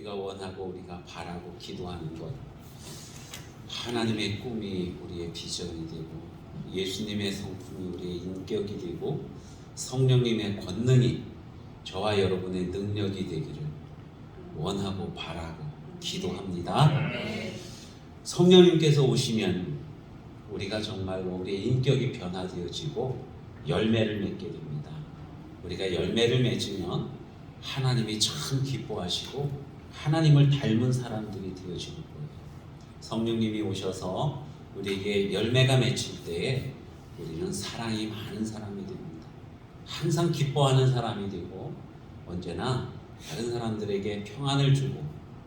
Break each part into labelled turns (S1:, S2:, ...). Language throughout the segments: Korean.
S1: 우리가 원하고 우리가 바라고 기도하는 것, 하나님의 꿈이 우리의 비전이 되고 예수님의 성품이 우리의 인격이 되고 성령님의 권능이 저와 여러분의 능력이 되기를 원하고 바라고 기도합니다. 성령님께서 오시면 우리가 정말로 우리의 인격이 변화되어지고 열매를 맺게 됩니다. 우리가 열매를 맺으면 하나님이 참 기뻐하시고 하나님을 닮은 사람들이 되어지는 거예요. 성령님이 오셔서 우리에게 열매가 맺힐 때에 우리는 사랑이 많은 사람이 됩니다. 항상 기뻐하는 사람이 되고 언제나 다른 사람들에게 평안을 주고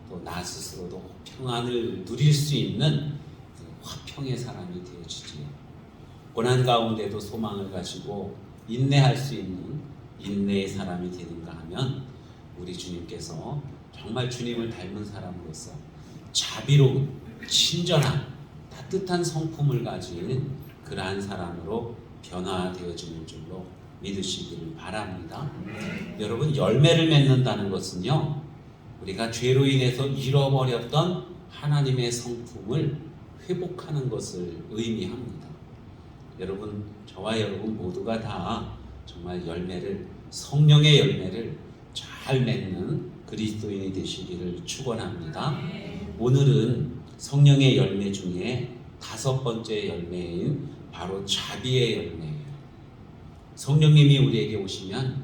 S1: 또 나 스스로도 평안을 누릴 수 있는 화평의 사람이 되어지지요. 고난 가운데도 소망을 가지고 인내할 수 있는 인내의 사람이 되는가 하면 우리 주님께서 정말 주님을 닮은 사람으로서 자비로운 친절한 따뜻한 성품을 가진 그러한 사람으로 변화되어지는 줄로 믿으시기를 바랍니다. 여러분, 열매를 맺는다는 것은요, 우리가 죄로 인해서 잃어버렸던 하나님의 성품을 회복하는 것을 의미합니다. 여러분, 저와 여러분 모두가 다 정말 열매를, 성령의 열매를 잘 맺는 그리스도인이 되시기를 축원합니다. 오늘은 성령의 열매 중에 5번째 열매인 바로 자비의 열매예요. 성령님이 우리에게 오시면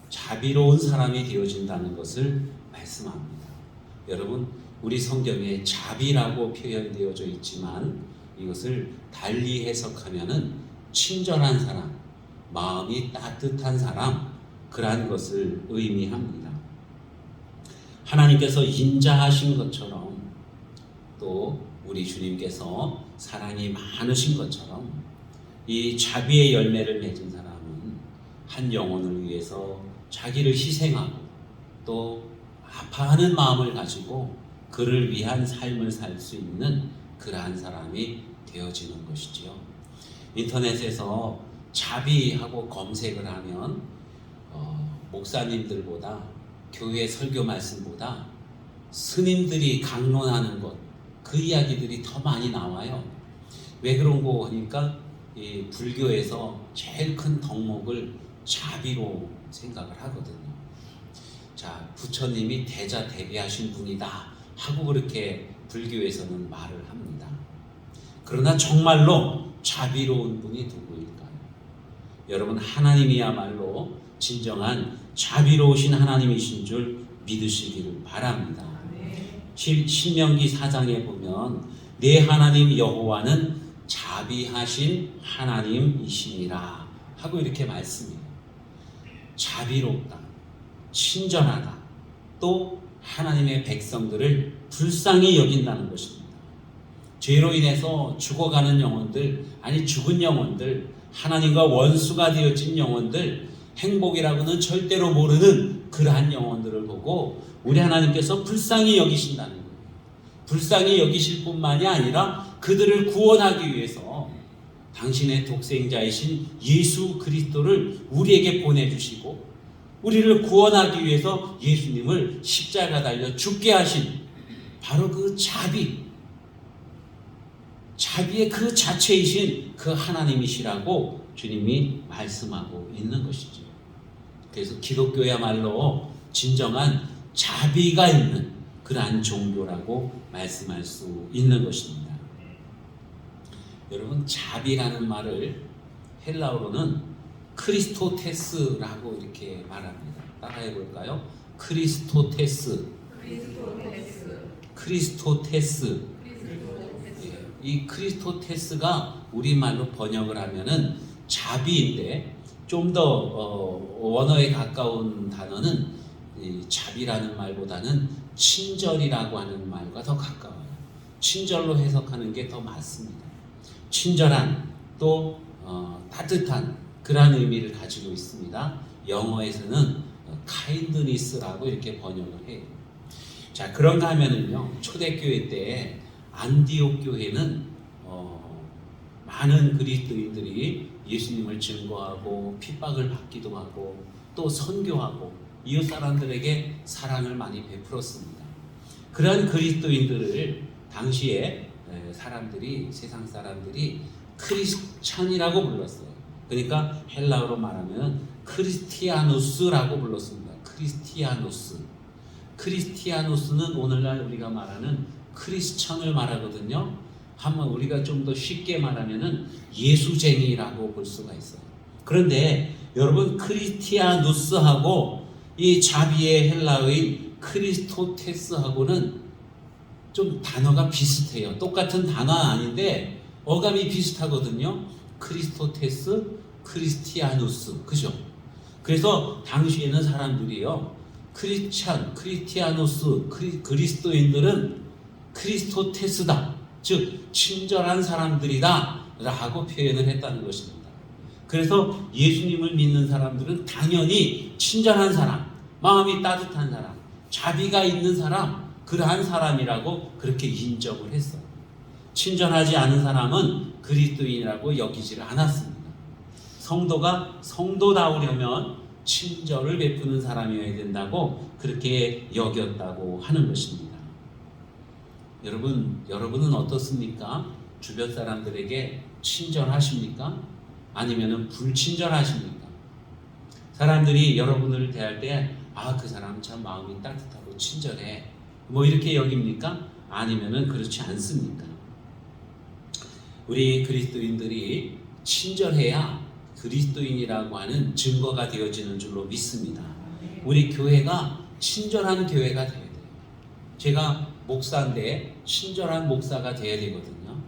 S1: 자비로운 사람이 되어진다는 것을 말씀합니다. 여러분, 우리 성경에 자비라고 표현되어져 있지만 이것을 달리 해석하면은 친절한 사람, 마음이 따뜻한 사람, 그러한 것을 의미합니다. 하나님께서 인자하신 것처럼 또 우리 주님께서 사랑이 많으신 것처럼 이 자비의 열매를 맺은 사람은 한 영혼을 위해서 자기를 희생하고 또 아파하는 마음을 가지고 그를 위한 삶을 살 수 있는 그러한 사람이 되어지는 것이지요. 인터넷에서 자비하고 검색을 하면 목사님들보다 교회 설교 말씀보다 스님들이 강론하는 것, 그 이야기들이 더 많이 나와요. 왜 그런 거 하니까 이 불교에서 제일 큰 덕목을 자비로 생각을 하거든요. 자, 부처님이 대자대비하신 분이다 하고 그렇게 불교에서는 말을 합니다. 그러나 정말로 자비로운 분이 누구일까요? 여러분, 하나님이야말로 진정한 자비로우신 하나님이신 줄 믿으시기를 바랍니다. 신명기 4장에 보면 내 하나님 여호와는 자비하신 하나님이시니라 하고 이렇게 말씀해요. 자비롭다, 친절하다, 또 하나님의 백성들을 불쌍히 여긴다는 것입니다. 죄로 인해서 죽어가는 영혼들, 아니 죽은 영혼들, 하나님과 원수가 되어진 영혼들, 행복이라고는 절대로 모르는 그러한 영혼들을 보고 우리 하나님께서 불쌍히 여기신다는 거예요. 불쌍히 여기실 뿐만이 아니라 그들을 구원하기 위해서 당신의 독생자이신 예수 그리스도를 우리에게 보내주시고 우리를 구원하기 위해서 예수님을 십자가 달려 죽게 하신 바로 그 자비의 그 자체이신 그 하나님이시라고 주님이 말씀하고 있는 것이죠. 그래서 기독교야말로 진정한 자비가 있는 그러한 종교라고 말씀할 수 있는 것입니다. 여러분, 자비라는 말을 헬라어로는 크리스토테스라고 이렇게 말합니다. 따라해 볼까요? 크리스토테스. 이 크리스토테스가 우리말로 번역을 하면은 자비인데 좀 더 원어에 가까운 단어는 이 자비라는 말보다는 친절이라고 하는 말과 더 가까워요. 친절로 해석하는 게 더 맞습니다. 친절한 또 따뜻한 그러한 의미를 가지고 있습니다. 영어에서는 kindness라고 이렇게 번역을 해요. 자, 그런가 하면은요, 초대교회 때 안디옥 교회는 많은 그리스도인들이 예수님을 증거하고 핍박을 받기도 하고 또 선교하고 이웃 사람들에게 사랑을 많이 베풀었습니다. 그런 그리스도인들을 당시에 사람들이, 세상 사람들이 크리스찬이라고 불렀어요. 그러니까 헬라어로 말하면 크리스티아누스라고 불렀습니다. 크리스티아누스는 오늘날 우리가 말하는 크리스천을 말하거든요. 한번 우리가 좀 더 쉽게 말하면은 예수쟁이라고 볼 수가 있어요. 그런데 여러분, 크리스티아누스하고 이 자비의 헬라어인 크리스토테스하고는 좀 단어가 비슷해요. 똑같은 단어는 아닌데 어감이 비슷하거든요. 크리스토테스, 크리스티아누스, 그죠? 그래서 당시에는 사람들이요, 크리스티아누스, 그리스도인들은 크리스토테스다, 즉 친절한 사람들이다 라고 표현을 했다는 것입니다. 그래서 예수님을 믿는 사람들은 당연히 친절한 사람, 마음이 따뜻한 사람, 자비가 있는 사람, 그러한 사람이라고 그렇게 인정을 했어요. 친절하지 않은 사람은 그리스도인이라고 여기지를 않았습니다. 성도가 성도다우려면 친절을 베푸는 사람이어야 된다고 그렇게 여겼다고 하는 것입니다. 여러분은 어떻습니까? 주변 사람들에게 친절하십니까? 아니면 불친절하십니까? 사람들이 여러분을 대할 때 그 사람 참 마음이 따뜻하고 친절해, 뭐 이렇게 여깁니까? 아니면 그렇지 않습니까? 우리 그리스도인들이 친절해야 그리스도인이라고 하는 증거가 되어지는 줄로 믿습니다. 우리 교회가 친절한 교회가 되어야 돼요. 제가 목사인데 친절한 목사가 되어야 되거든요.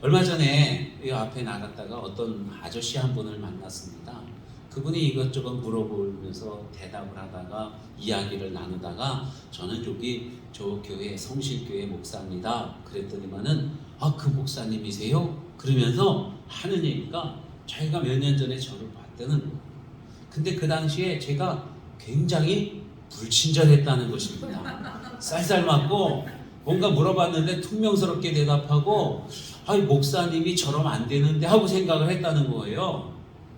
S1: 얼마 전에 이 앞에 나갔다가 어떤 아저씨 한 분을 만났습니다. 그분이 이것저것 물어보면서 대답을 하다가 이야기를 나누다가 저는 여기 저 교회 성실교회 목사입니다. 그랬더니만은 그 목사님이세요? 그러면서 하는 얘기가 자기가 몇 년 전에 저를 봤다는 거예요. 근데 그 당시에 제가 굉장히 불친절했다는 것입니다. 쌀쌀맞고 뭔가 물어봤는데 퉁명스럽게 대답하고 목사님이 저러면 안 되는데 하고 생각을 했다는 거예요.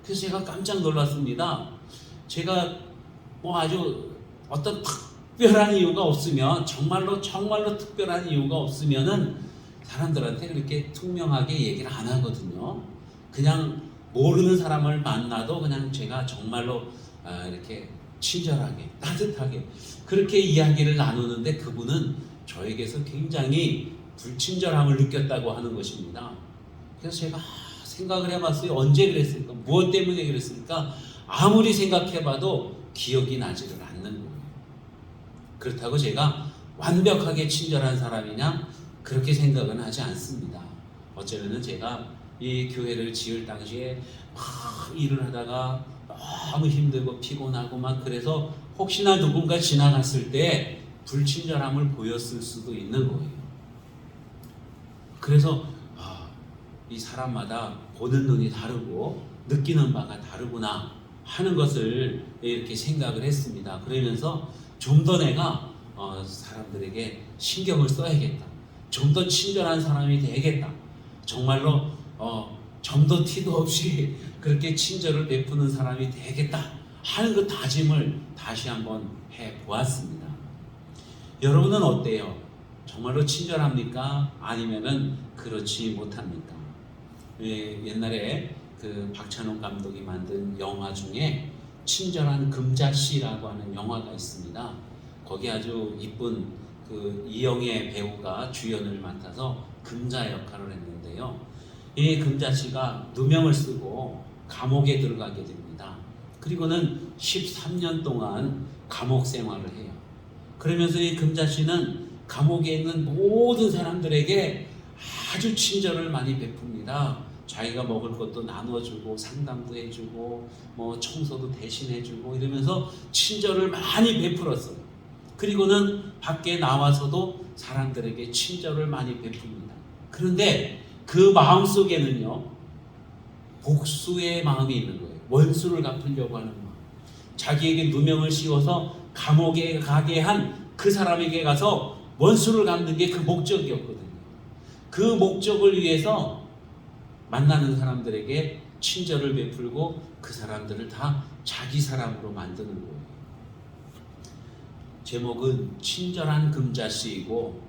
S1: 그래서 제가 깜짝 놀랐습니다. 제가 아주 어떤 특별한 이유가 없으면, 정말로 특별한 이유가 없으면은 사람들한테 그렇게 투명하게 얘기를 안 하거든요. 그냥 모르는 사람을 만나도 그냥 제가 정말로 이렇게 친절하게, 따뜻하게 그렇게 이야기를 나누는데 그분은 저에게서 굉장히 불친절함을 느꼈다고 하는 것입니다. 그래서 제가 생각을 해봤어요. 언제 그랬을까? 무엇 때문에 그랬을까? 아무리 생각해봐도 기억이 나지를 않는 거예요. 그렇다고 제가 완벽하게 친절한 사람이냐? 그렇게 생각은 하지 않습니다. 어쩌면은 제가 이 교회를 지을 당시에 막 일을 하다가 너무 힘들고 피곤하고 막 그래서 혹시나 누군가 지나갔을 때 불친절함을 보였을 수도 있는 거예요. 그래서 이 사람마다 보는 눈이 다르고 느끼는 바가 다르구나 하는 것을 이렇게 생각을 했습니다. 그러면서 좀 더 내가 사람들에게 신경을 써야겠다, 좀 더 친절한 사람이 되겠다, 정말로 좀 더 티도 없이 그렇게 친절을 베푸는 사람이 되겠다 하는 그 다짐을 다시 한번 해보았습니다. 여러분은 어때요? 정말로 친절합니까? 아니면은 그렇지 못합니까? 옛날에 그 박찬욱 감독이 만든 영화 중에 친절한 금자씨라고 하는 영화가 있습니다. 거기 아주 이쁜 그 이영애 배우가 주연을 맡아서 금자 역할을 했는데요. 이 금자씨가 누명을 쓰고 감옥에 들어가게 됩니다. 그리고는 13년 동안 감옥 생활을 해요. 그러면서 이 금자씨는 감옥에 있는 모든 사람들에게 아주 친절을 많이 베풉니다. 자기가 먹을 것도 나눠주고 상담도 해주고 뭐 청소도 대신 해주고 이러면서 친절을 많이 베풀었어요. 그리고는 밖에 나와서도 사람들에게 친절을 많이 베풉니다. 그런데 그 마음속에는요, 복수의 마음이 있는 거예요. 원수를 갚으려고 하는 마음. 자기에게 누명을 씌워서 감옥에 가게 한 그 사람에게 가서 원수를 갚는 게 그 목적이었거든요. 그 목적을 위해서 만나는 사람들에게 친절을 베풀고 그 사람들을 다 자기 사람으로 만드는 거예요. 제목은 친절한 금자씨이고,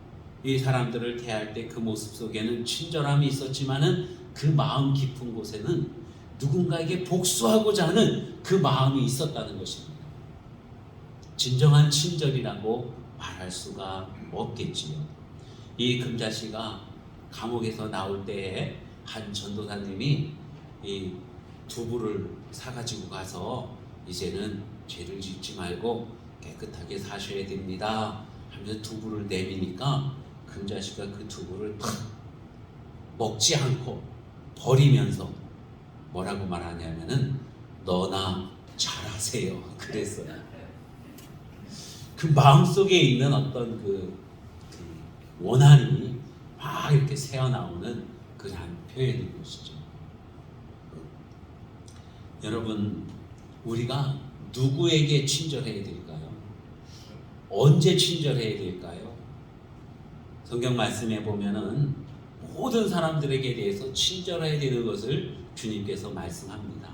S1: 이 사람들을 대할 때 그 모습 속에는 친절함이 있었지만은 그 마음 깊은 곳에는 누군가에게 복수하고자 하는 그 마음이 있었다는 것입니다. 진정한 친절이라고 말할 수가 없겠지요. 이 금자씨가 감옥에서 나올 때에 한 전도사님이 이 두부를 사가지고 가서 이제는 죄를 짓지 말고 깨끗하게 사셔야 됩니다 하면서 두부를 내미니까 금자씨가 그 두부를 탁 먹지 않고 버리면서 뭐라고 말하냐면은 너나 잘하세요 그랬어요. 그 마음속에 있는 어떤 그 원한이 막 이렇게 새어나오는 그러한 표현인 것이죠. 여러분, 우리가 누구에게 친절해야 될까요? 언제 친절해야 될까요? 성경 말씀에 보면은 모든 사람들에게 대해서 친절해야 되는 것을 주님께서 말씀합니다.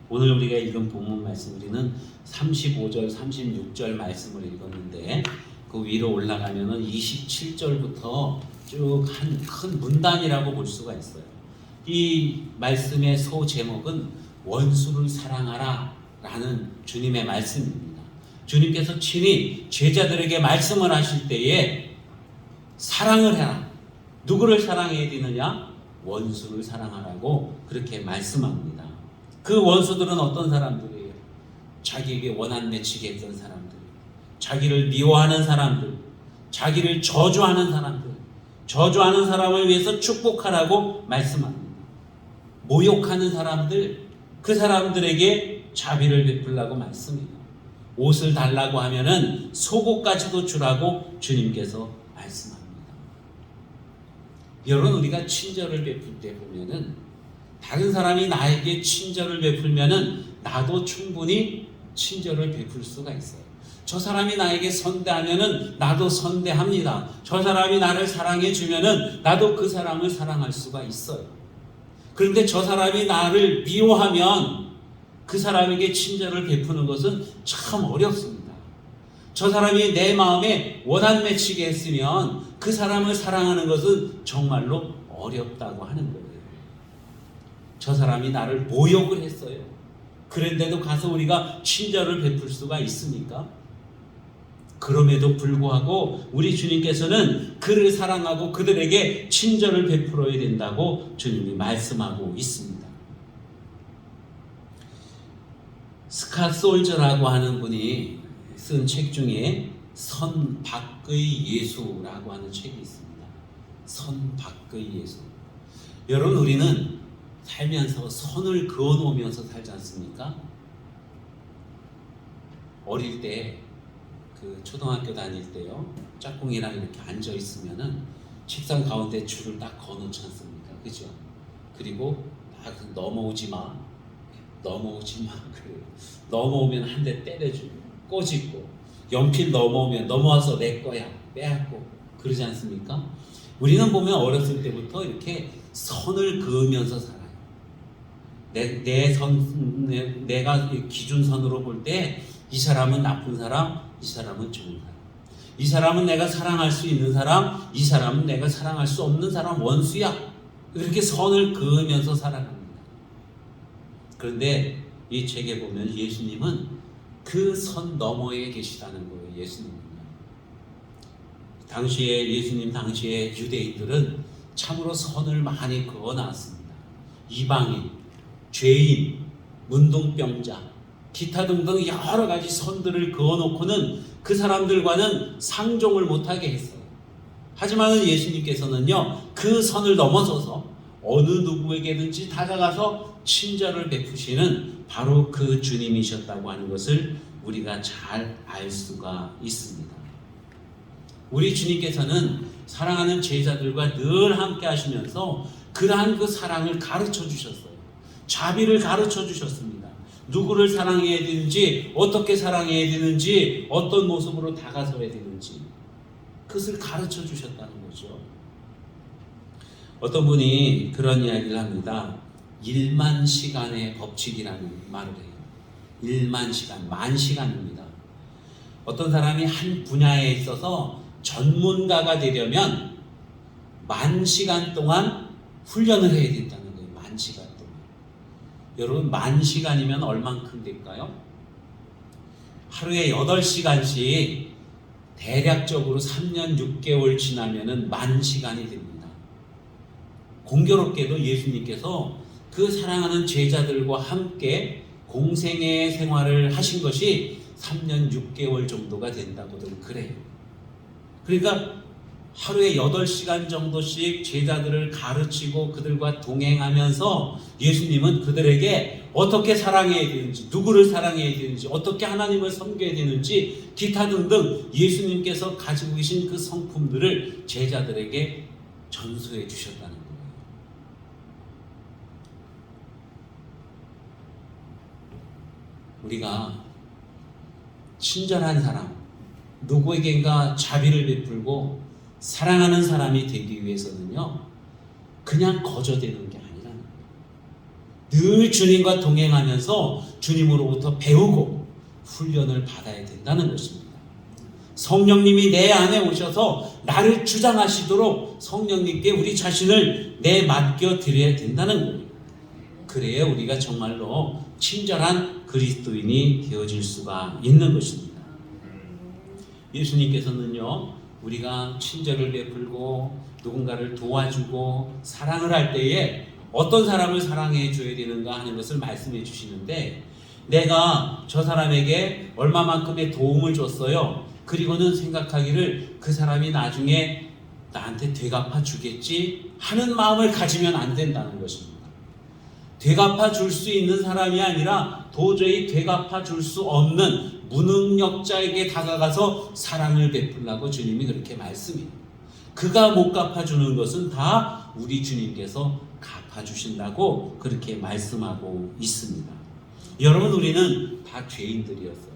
S1: 오늘 우리가 읽은 본문 말씀, 우리는 35절, 36절 말씀을 읽었는데 그 위로 올라가면은 27절부터 쭉 한 큰 문단이라고 볼 수가 있어요. 이 말씀의 소 제목은 원수를 사랑하라 라는 주님의 말씀입니다. 주님께서 친히 제자들에게 말씀을 하실 때에 사랑을 해라. 누구를 사랑해야 되느냐? 원수를 사랑하라고 그렇게 말씀합니다. 그 원수들은 어떤 사람들이에요? 자기에게 원한 맺히게 했던 사람들, 자기를 미워하는 사람들, 자기를 저주하는 사람들, 저주하는 사람을 위해서 축복하라고 말씀합니다. 모욕하는 사람들, 그 사람들에게 자비를 베풀라고 말씀해요. 옷을 달라고 하면은 속옷까지도 주라고 주님께서 말씀합니다. 여러분, 우리가 친절을 베풀 때 보면은 다른 사람이 나에게 친절을 베풀면은 나도 충분히 친절을 베풀 수가 있어요. 저 사람이 나에게 선대하면은 나도 선대합니다. 저 사람이 나를 사랑해 주면은 나도 그 사람을 사랑할 수가 있어요. 그런데 저 사람이 나를 미워하면 그 사람에게 친절을 베푸는 것은 참 어렵습니다. 저 사람이 내 마음에 원한 맺히게 했으면 그 사람을 사랑하는 것은 정말로 어렵다고 하는 거예요. 저 사람이 나를 모욕을 했어요. 그런데도 가서 우리가 친절을 베풀 수가 있습니까? 그럼에도 불구하고 우리 주님께서는 그를 사랑하고 그들에게 친절을 베풀어야 된다고 주님이 말씀하고 있습니다. 스캇 솔저라고 하는 분이 쓴 책 중에 선 밖의 예수라고 하는 책이 있습니다. 선 밖의 예수. 여러분, 우리는 살면서 선을 그어놓으면서 살지 않습니까? 어릴 때 그 초등학교 다닐 때요, 짝꿍이랑 이렇게 앉아 있으면은 책상 가운데 줄을 딱 그어놓지 않습니까? 그죠? 그리고 딱 넘어오지 마, 넘어오지 마. 그래요. 넘어오면 한 대 때려주고 꼬집고, 연필 넘어오면 넘어와서 내 거야 빼앗고, 그러지 않습니까? 우리는 보면 어렸을 때부터 이렇게 선을 그으면서 살아요. 내가 기준선으로 볼 때 이 사람은 나쁜 사람, 이 사람은 좋은 사람, 이 사람은 내가 사랑할 수 있는 사람, 이 사람은 내가 사랑할 수 없는 사람, 원수야. 이렇게 선을 그으면서 살아갑니다. 그런데 이 책에 보면 예수님은 그 선 너머에 계시다는 거예요. 예수님은요. 예수님 당시에 유대인들은 참으로 선을 많이 그어놨습니다. 이방인, 죄인, 문둥병자, 기타 등등 여러 가지 선들을 그어놓고는 그 사람들과는 상종을 못하게 했어요. 하지만 예수님께서는요, 그 선을 넘어서서 어느 누구에게든지 다가가서 친절을 베푸시는 바로 그 주님이셨다고 하는 것을 우리가 잘 알 수가 있습니다. 우리 주님께서는 사랑하는 제자들과 늘 함께 하시면서 그러한 그 사랑을 가르쳐 주셨어요. 자비를 가르쳐 주셨습니다. 누구를 사랑해야 되는지, 어떻게 사랑해야 되는지, 어떤 모습으로 다가서야 되는지 그것을 가르쳐 주셨다는 거죠. 어떤 분이 그런 이야기를 합니다. 1만 시간의 법칙이라는 말을 해요. 1만 시간, 만 시간입니다. 어떤 사람이 한 분야에 있어서 전문가가 되려면 10,000시간 동안 훈련을 해야 된다는 거예요. 10,000시간 동안. 여러분 10,000시간이면 얼만큼 될까요? 하루에 8시간씩 대략적으로 3년 6개월 지나면은 10,000시간이 됩니다. 공교롭게도 예수님께서 그 사랑하는 제자들과 함께 공생애 생활을 하신 것이 3년 6개월 정도가 된다고들 그래요. 그러니까 하루에 8시간 정도씩 제자들을 가르치고 그들과 동행하면서 예수님은 그들에게 어떻게 사랑해야 되는지, 누구를 사랑해야 되는지, 어떻게 하나님을 섬겨야 되는지 기타 등등 예수님께서 가지고 계신 그 성품들을 제자들에게 전수해 주셨다는 거예요. 우리가 친절한 사람, 누구에겐가 자비를 베풀고 사랑하는 사람이 되기 위해서는요, 그냥 거저되는 게 아니라는 거예요. 늘 주님과 동행하면서 주님으로부터 배우고 훈련을 받아야 된다는 것입니다. 성령님이 내 안에 오셔서 나를 주장하시도록 성령님께 우리 자신을 내맡겨 드려야 된다는 거예요. 그래야 우리가 정말로 친절한 그리스도인이 되어질 수가 있는 것입니다. 예수님께서는요, 우리가 친절을 베풀고 누군가를 도와주고 사랑을 할 때에 어떤 사람을 사랑해 줘야 되는가 하는 것을 말씀해 주시는데, 내가 저 사람에게 얼마만큼의 도움을 줬어요. 그리고는 생각하기를 그 사람이 나중에 나한테 되갚아 주겠지 하는 마음을 가지면 안 된다는 것입니다. 되갚아 줄 수 있는 사람이 아니라 도저히 되갚아 줄 수 없는 무능력자에게 다가가서 사랑을 베풀라고 주님이 그렇게 말씀해요. 그가 못 갚아주는 것은 다 우리 주님께서 갚아주신다고 그렇게 말씀하고 있습니다. 여러분, 우리는 다 죄인들이었어요.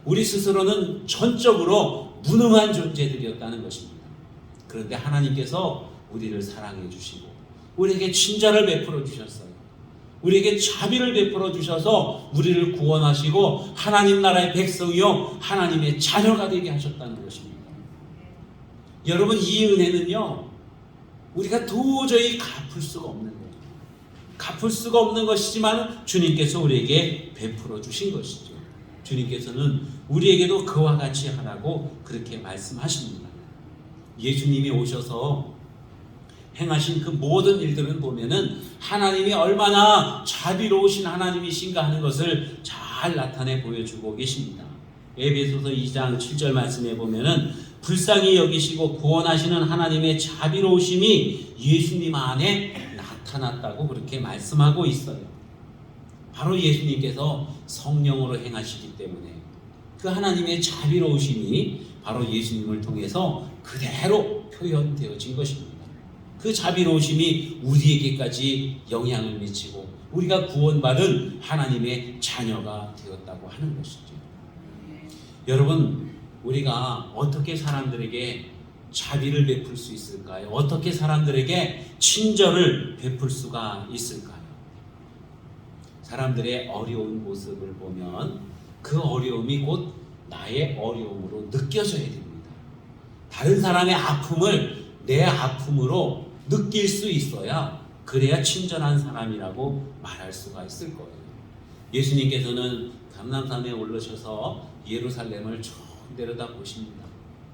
S1: 우리 스스로는 전적으로 무능한 존재들이었다는 것입니다. 그런데 하나님께서 우리를 사랑해 주시고 우리에게 친절을 베풀어 주셨어요. 우리에게 자비를 베풀어 주셔서 우리를 구원하시고 하나님 나라의 백성이요 하나님의 자녀가 되게 하셨다는 것입니다. 여러분, 이 은혜는요, 우리가 도저히 갚을 수가 없는 거예요. 갚을 수가 없는 것이지만 주님께서 우리에게 베풀어 주신 것이죠. 주님께서는 우리에게도 그와 같이 하라고 그렇게 말씀하십니다. 예수님이 오셔서 행하신 그 모든 일들을 보면은 하나님이 얼마나 자비로우신 하나님이신가 하는 것을 잘 나타내 보여주고 계십니다. 에베소서 2장 7절 말씀에 보면은 불쌍히 여기시고 구원하시는 하나님의 자비로우심이 예수님 안에 나타났다고 그렇게 말씀하고 있어요. 바로 예수님께서 성령으로 행하시기 때문에 그 하나님의 자비로우심이 바로 예수님을 통해서 그대로 표현되어진 것입니다. 그 자비로우심이 우리에게까지 영향을 미치고 우리가 구원받은 하나님의 자녀가 되었다고 하는 것이죠. 여러분, 우리가 어떻게 사람들에게 자비를 베풀 수 있을까요? 어떻게 사람들에게 친절을 베풀 수가 있을까요? 사람들의 어려운 모습을 보면 그 어려움이 곧 나의 어려움으로 느껴져야 됩니다. 다른 사람의 아픔을 내 아픔으로 느낄 수 있어야 그래야 친절한 사람이라고 말할 수가 있을 거예요. 예수님께서는 감람산에 올라셔서 예루살렘을 쭉 내려다 보십니다.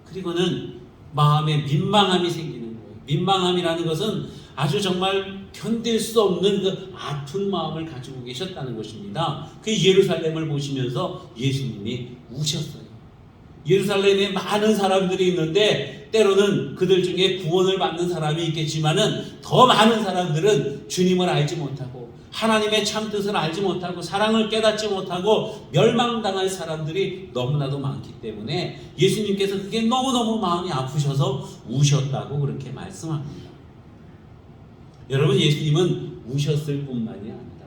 S1: 그리고는 마음에 민망함이 생기는 거예요. 민망함이라는 것은 아주 정말 견딜 수 없는 그 아픈 마음을 가지고 계셨다는 것입니다. 그 예루살렘을 보시면서 예수님이 우셨어요. 예루살렘에 많은 사람들이 있는데 때로는 그들 중에 구원을 받는 사람이 있겠지만은 더 많은 사람들은 주님을 알지 못하고 하나님의 참 뜻을 알지 못하고 사랑을 깨닫지 못하고 멸망당할 사람들이 너무나도 많기 때문에 예수님께서 그게 너무너무 마음이 아프셔서 우셨다고 그렇게 말씀합니다. 여러분, 예수님은 우셨을 뿐만이 아니라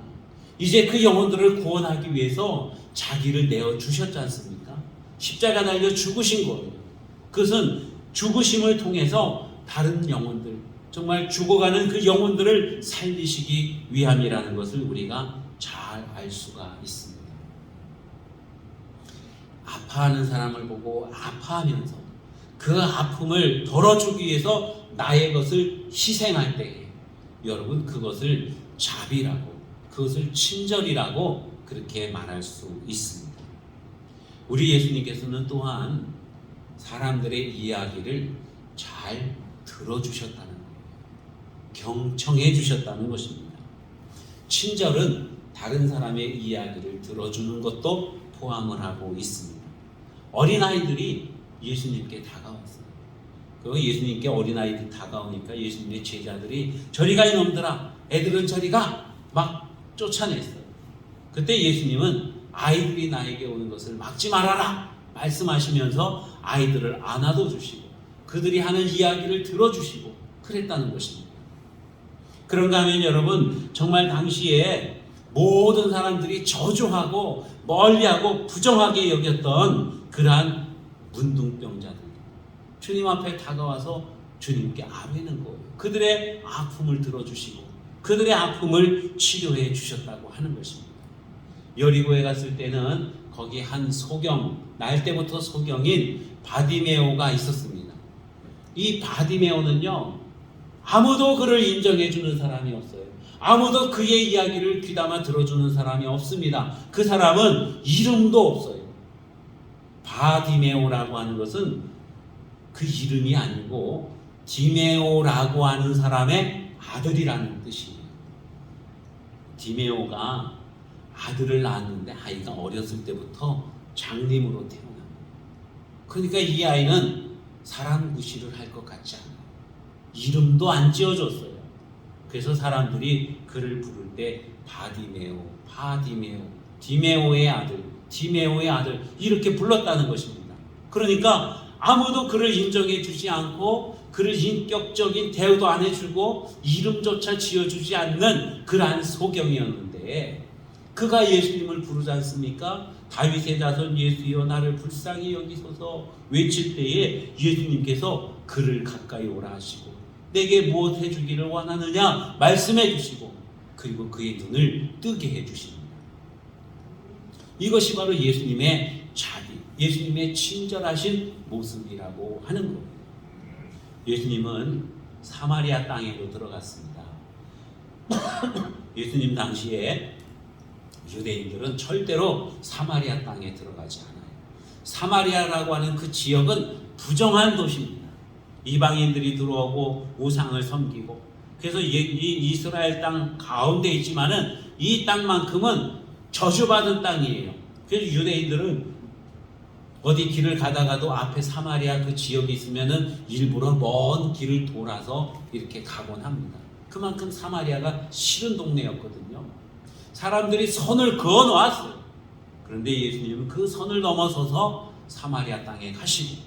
S1: 이제 그 영혼들을 구원하기 위해서 자기를 내어주셨지 않습니까? 십자가 달려 죽으신 거예요. 그것은 죽으심을 통해서 다른 영혼들, 정말 죽어가는 그 영혼들을 살리시기 위함이라는 것을 우리가 잘 알 수가 있습니다. 아파하는 사람을 보고 아파하면서 그 아픔을 덜어주기 위해서 나의 것을 희생할 때에 여러분 그것을 자비라고, 그것을 친절이라고 그렇게 말할 수 있습니다. 우리 예수님께서는 또한 사람들의 이야기를 잘 들어주셨다는 거예요. 경청해 주셨다는 것입니다. 친절은 다른 사람의 이야기를 들어주는 것도 포함을 하고 있습니다. 어린아이들이 예수님께 다가왔어요. 그 예수님께 어린아이들이 다가오니까 예수님의 제자들이 저리 가 이놈들아, 애들은 저리 가, 막 쫓아냈어요. 그때 예수님은 아이들이 나에게 오는 것을 막지 말아라 말씀하시면서 아이들을 안아도 주시고 그들이 하는 이야기를 들어주시고 그랬다는 것입니다. 그런가 하면 여러분, 정말 당시에 모든 사람들이 저주하고 멀리하고 부정하게 여겼던 그러한 문둥병자들, 주님 앞에 다가와서 주님께 아뢰는 거예요. 그들의 아픔을 들어주시고 그들의 아픔을 치료해 주셨다고 하는 것입니다. 여리고에 갔을 때는 거기 한 소경, 날 때부터 소경인 바디메오가 있었습니다. 이 바디메오는요, 아무도 그를 인정해 주는 사람이 없어요. 아무도 그의 이야기를 귀담아 들어주는 사람이 없습니다. 그 사람은 이름도 없어요. 바디메오라고 하는 것은 그 이름이 아니고 디메오라고 하는 사람의 아들이라는 뜻이에요. 디메오가 아들을 낳았는데 아이가 어렸을 때부터 장님으로 태어납니다. 그러니까 이 아이는 사람 구실을 할 것 같지 않아요. 이름도 안 지어줬어요. 그래서 사람들이 그를 부를 때 바디메오, 바디메오, 디메오의 아들, 디메오의 아들 이렇게 불렀다는 것입니다. 그러니까 아무도 그를 인정해 주지 않고 그를 인격적인 대우도 안 해주고 이름조차 지어주지 않는 그러한 소경이었는데 그가 예수님을 부르지 않습니까? 다윗의 자손 예수여 나를 불쌍히 여기소서 외칠 때에 예수님께서 그를 가까이 오라 하시고 내게 무엇 해주기를 원하느냐 말씀해 주시고 그리고 그의 눈을 뜨게 해주십니다. 이것이 바로 예수님의 자비, 예수님의 친절하신 모습이라고 하는 겁니다. 예수님은 사마리아 땅에도 들어갔습니다. 예수님 당시에 유대인들은 절대로 사마리아 땅에 들어가지 않아요. 사마리아라고 하는 그 지역은 부정한 도시입니다. 이방인들이 들어오고 우상을 섬기고 그래서 이 이스라엘 땅 가운데 있지만은 이 땅만큼은 저주받은 땅이에요. 그래서 유대인들은 어디 길을 가다가도 앞에 사마리아 그 지역이 있으면은 일부러 먼 길을 돌아서 이렇게 가곤 합니다. 그만큼 사마리아가 싫은 동네였거든요. 사람들이 선을 그어 놓았어요. 그런데 예수님은 그 선을 넘어서서 사마리아 땅에 가시고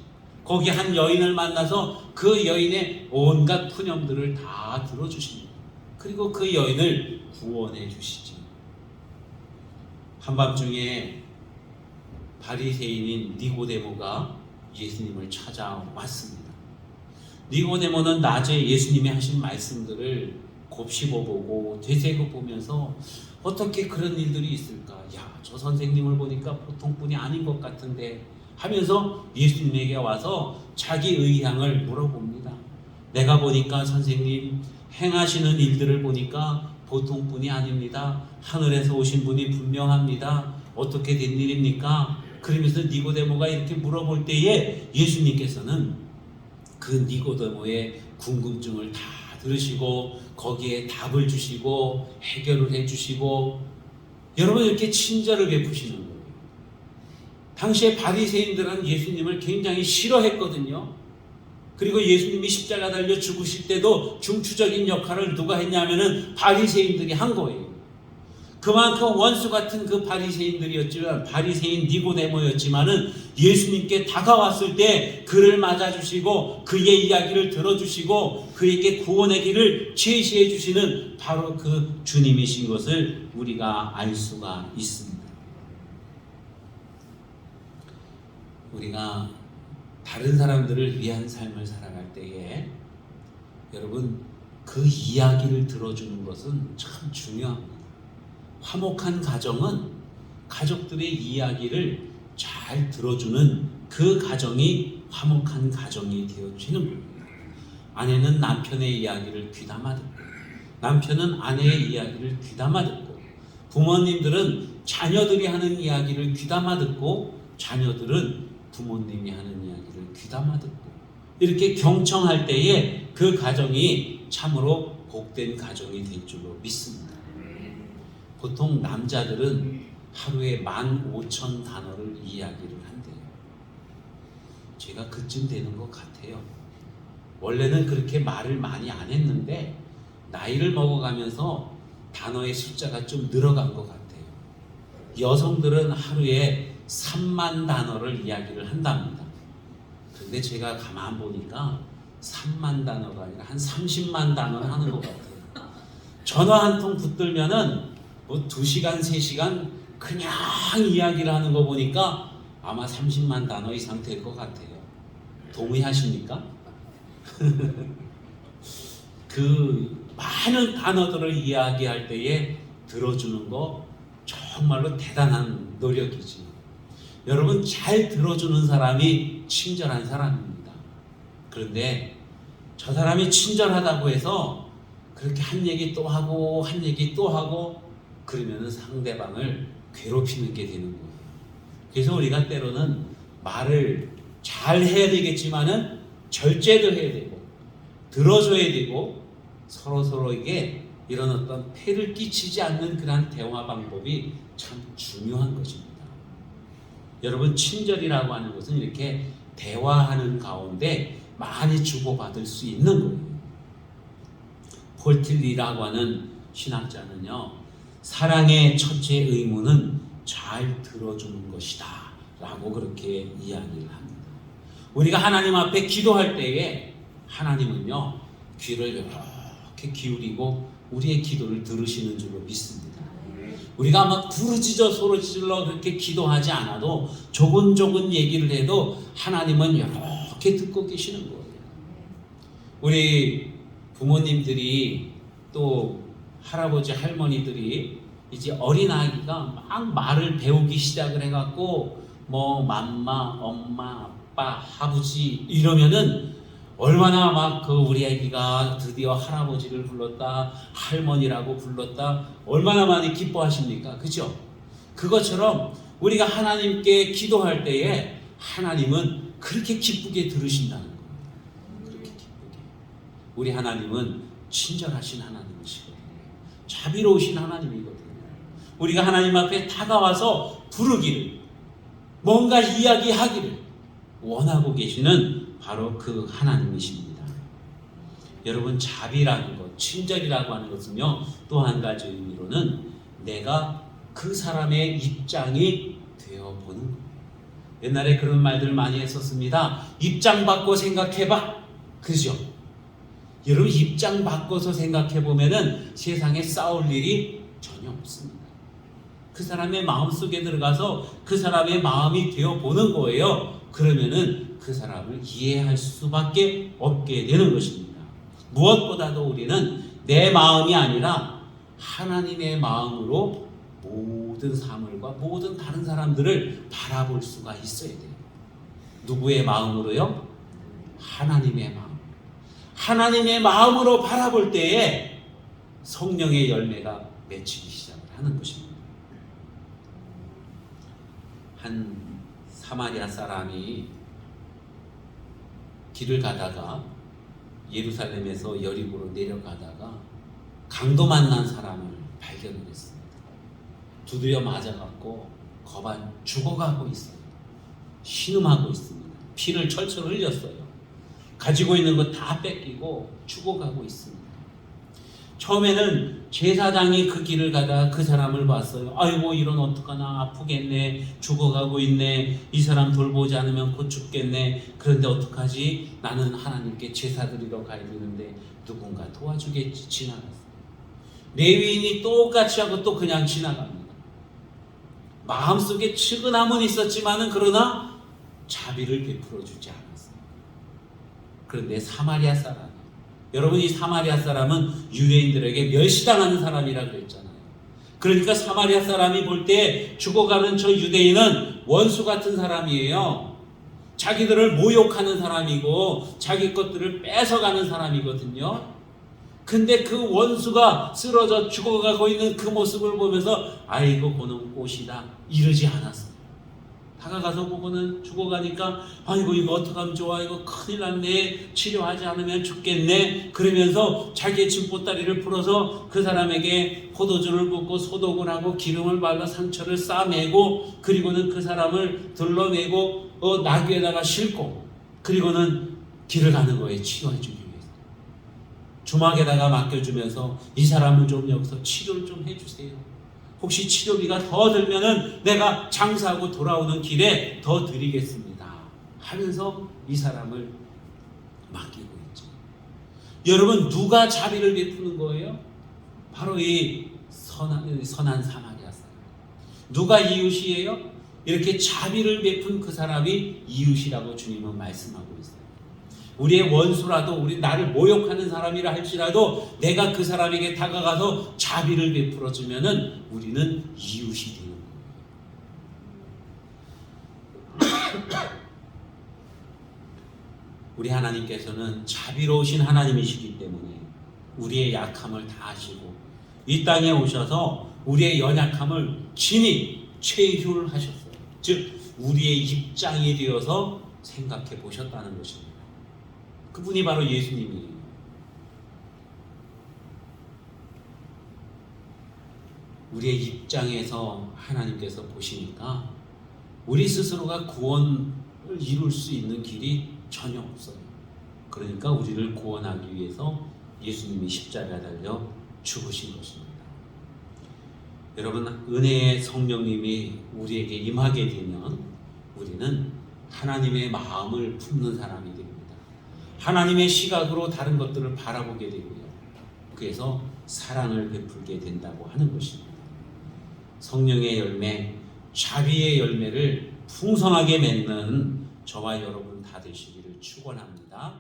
S1: 거기 한 여인을 만나서 그 여인의 온갖 푸념들을 다 들어주십니다. 그리고 그 여인을 구원해 주시지. 한밤중에 바리새인인 니고데모가 예수님을 찾아왔습니다. 니고데모는 낮에 예수님이 하신 말씀들을 곱씹어보고 되새겨보면서 어떻게 그런 일들이 있을까? 야, 저 선생님을 보니까 보통 분이 아닌 것 같은데 하면서 예수님에게 와서 자기 의향을 물어봅니다. 내가 보니까 선생님 행하시는 일들을 보니까 보통 분이 아닙니다. 하늘에서 오신 분이 분명합니다. 어떻게 된 일입니까? 그러면서 니고데모가 이렇게 물어볼 때에 예수님께서는 그 니고데모의 궁금증을 다 들으시고 거기에 답을 주시고 해결을 해주시고 여러분 이렇게 친절을 베푸시는 거예요. 당시에 바리새인들은 예수님을 굉장히 싫어했거든요. 그리고 예수님이 십자가 달려 죽으실 때도 중추적인 역할을 누가 했냐면은 바리새인들이 한 거예요. 그만큼 원수 같은 그 바리새인들이었지만 바리새인 니고데모였지만은 예수님께 다가왔을 때 그를 맞아주시고 그의 이야기를 들어주시고 그에게 구원의 길을 제시해 주시는 바로 그 주님이신 것을 우리가 알 수가 있습니다. 우리가 다른 사람들을 위한 삶을 살아갈 때에 여러분 그 이야기를 들어주는 것은 참 중요합니다. 화목한 가정은 가족들의 이야기를 잘 들어주는 그 가정이 화목한 가정이 되어지는 겁니다. 아내는 남편의 이야기를 귀담아 듣고, 남편은 아내의 이야기를 귀담아 듣고, 부모님들은 자녀들이 하는 이야기를 귀담아 듣고, 자녀들은 부모님이 하는 이야기를 귀담아 듣고, 이렇게 경청할 때에 그 가정이 참으로 복된 가정이 될 줄로 믿습니다. 보통 남자들은 하루에 15,000단어를 이야기를 한대요. 제가 그쯤 되는 것 같아요. 원래는 그렇게 말을 많이 안 했는데 나이를 먹어가면서 단어의 숫자가 좀 늘어간 것 같아요. 여성들은 하루에 3만 단어를 이야기를 한답니다. 그런데 제가 가만 보니까 3만 단어가 아니라 한 30만 단어를 하는 것 같아요. 전화 한 통 붙들면은 뭐 2시간, 3시간 그냥 이야기를 하는 거 보니까 아마 30만 단어 이상 될 것 같아요. 동의하십니까? 그 많은 단어들을 이야기할 때에 들어주는 거 정말로 대단한 노력이지. 여러분, 잘 들어주는 사람이 친절한 사람입니다. 그런데 저 사람이 친절하다고 해서 그렇게 한 얘기 또 하고 한 얘기 또 하고 그러면은 상대방을 괴롭히는 게 되는 거예요. 그래서 우리가 때로는 말을 잘 해야 되겠지만은 절제도 해야 되고 들어줘야 되고 서로에게 이런 어떤 폐를 끼치지 않는 그런 대화 방법이 참 중요한 것입니다. 여러분, 친절이라고 하는 것은 이렇게 대화하는 가운데 많이 주고받을 수 있는 거예요. 폴 틸리라고 하는 신학자는요, 사랑의 첫째 의무는 잘 들어주는 것이다 라고 그렇게 이야기를 합니다. 우리가 하나님 앞에 기도할 때에 하나님은요, 귀를 이렇게 기울이고 우리의 기도를 들으시는 줄로 믿습니다. 우리가 막 부르짖어 소리질러 그렇게 기도하지 않아도 조근조근 얘기를 해도 하나님은 이렇게 듣고 계시는 거예요. 우리 부모님들이 또 할아버지 할머니들이 이제 어린아이가 막 말을 배우기 시작을 해갖고 뭐 맘마, 엄마, 아빠, 아버지 이러면은 얼마나 막 그 우리 아기가 드디어 할아버지를 불렀다, 할머니라고 불렀다, 얼마나 많이 기뻐하십니까? 그죠? 그것처럼 우리가 하나님께 기도할 때에 하나님은 그렇게 기쁘게 들으신다는 거예요. 그렇게 기쁘게. 우리 하나님은 친절하신 하나님이시거든요. 자비로우신 하나님이거든요. 우리가 하나님 앞에 다가와서 부르기를, 뭔가 이야기하기를 원하고 계시는 바로 그 하나님이십니다. 여러분, 자비라는 것, 친절이라고 하는 것은요, 또 한 가지 의미로는 내가 그 사람의 입장이 되어보는 거예요. 옛날에 그런 말들 많이 했었습니다. 입장 바꿔 생각해봐. 그죠? 여러분, 입장 바꿔서 생각해보면은 세상에 싸울 일이 전혀 없습니다. 그 사람의 마음속에 들어가서 그 사람의 마음이 되어보는 거예요. 그러면은 그 사람을 이해할 수밖에 없게 되는 것입니다. 무엇보다도 우리는 내 마음이 아니라 하나님의 마음으로 모든 사물과 모든 다른 사람들을 바라볼 수가 있어야 돼요. 누구의 마음으로요? 하나님의 마음. 하나님의 마음으로 바라볼 때에 성령의 열매가 맺히기 시작을 하는 것입니다. 한 사마리아 사람이 길을 가다가 예루살렘에서 여리고로 내려가다가 강도 만난 사람을 발견을 했습니다. 두드려 맞아갖고 거반 죽어가고 있어요. 신음하고 있습니다. 피를 철철 흘렸어요. 가지고 있는 거 다 뺏기고 죽어가고 있습니다. 처음에는 제사장이 그 길을 가다가 그 사람을 봤어요. 아이고, 이런 어떡하나, 아프겠네, 죽어가고 있네, 이 사람 돌보지 않으면 곧 죽겠네, 그런데 어떡하지? 나는 하나님께 제사 드리러 가야 되는데 누군가 도와주겠지. 지나갔어요. 레위인이 똑같이 하고 또 그냥 지나갑니다. 마음속에 측은함은 있었지만은 그러나 자비를 베풀어 주지 않았어요. 그런데 사마리아 사람, 여러분, 이 사마리아 사람은 유대인들에게 멸시당하는 사람이라 그랬잖아요. 그러니까 사마리아 사람이 볼 때 죽어가는 저 유대인은 원수 같은 사람이에요. 자기들을 모욕하는 사람이고 자기 것들을 뺏어가는 사람이거든요. 근데 그 원수가 쓰러져 죽어가고 있는 그 모습을 보면서 아이고 그놈 꽃이다 이러지 않았어요. 다가가서 보고는 죽어가니까 아이고 이거 어떡하면 좋아, 이거 큰일 났네, 치료하지 않으면 죽겠네, 그러면서 자기의 짐보따리를 풀어서 그 사람에게 포도주를 붓고 소독을 하고 기름을 발라 상처를 싸매고, 그리고는 그 사람을 둘러매고 나귀에다가 싣고, 그리고는 길을 가는 거예요. 치료해주기 위해서 주막에다가 맡겨주면서 이 사람을 좀 여기서 치료를 좀 해주세요. 혹시 치료비가 더 들면은 내가 장사하고 돌아오는 길에 더 드리겠습니다 하면서 이 사람을 맡기고 있죠. 여러분, 누가 자비를 베푸는 거예요? 바로 이 선한 사마리아 사람. 누가 이웃이에요? 이렇게 자비를 베푼 그 사람이 이웃이라고 주님은 말씀하고 있어요. 우리의 원수라도, 우리 나를 모욕하는 사람이라 할지라도 내가 그 사람에게 다가가서 자비를 베풀어 주면은 우리는 이웃이 되는 거예요. 우리 하나님께서는 자비로우신 하나님이시기 때문에 우리의 약함을 다 아시고 이 땅에 오셔서 우리의 연약함을 친히 체휼하셨어요. 즉 우리의 입장이 되어서 생각해 보셨다는 것입니다. 그분이 바로 예수님이에요. 우리의 입장에서 하나님께서 보시니까 우리 스스로가 구원을 이룰 수 있는 길이 전혀 없어요. 그러니까 우리를 구원하기 위해서 예수님이 십자가에 달려 죽으신 것입니다. 여러분, 은혜의 성령님이 우리에게 임하게 되면 우리는 하나님의 마음을 품는 사람이 됩니다. 하나님의 시각으로 다른 것들을 바라보게 되고요. 그래서 사랑을 베풀게 된다고 하는 것입니다. 성령의 열매, 자비의 열매를 풍성하게 맺는 저와 여러분 다 되시기를 축원합니다.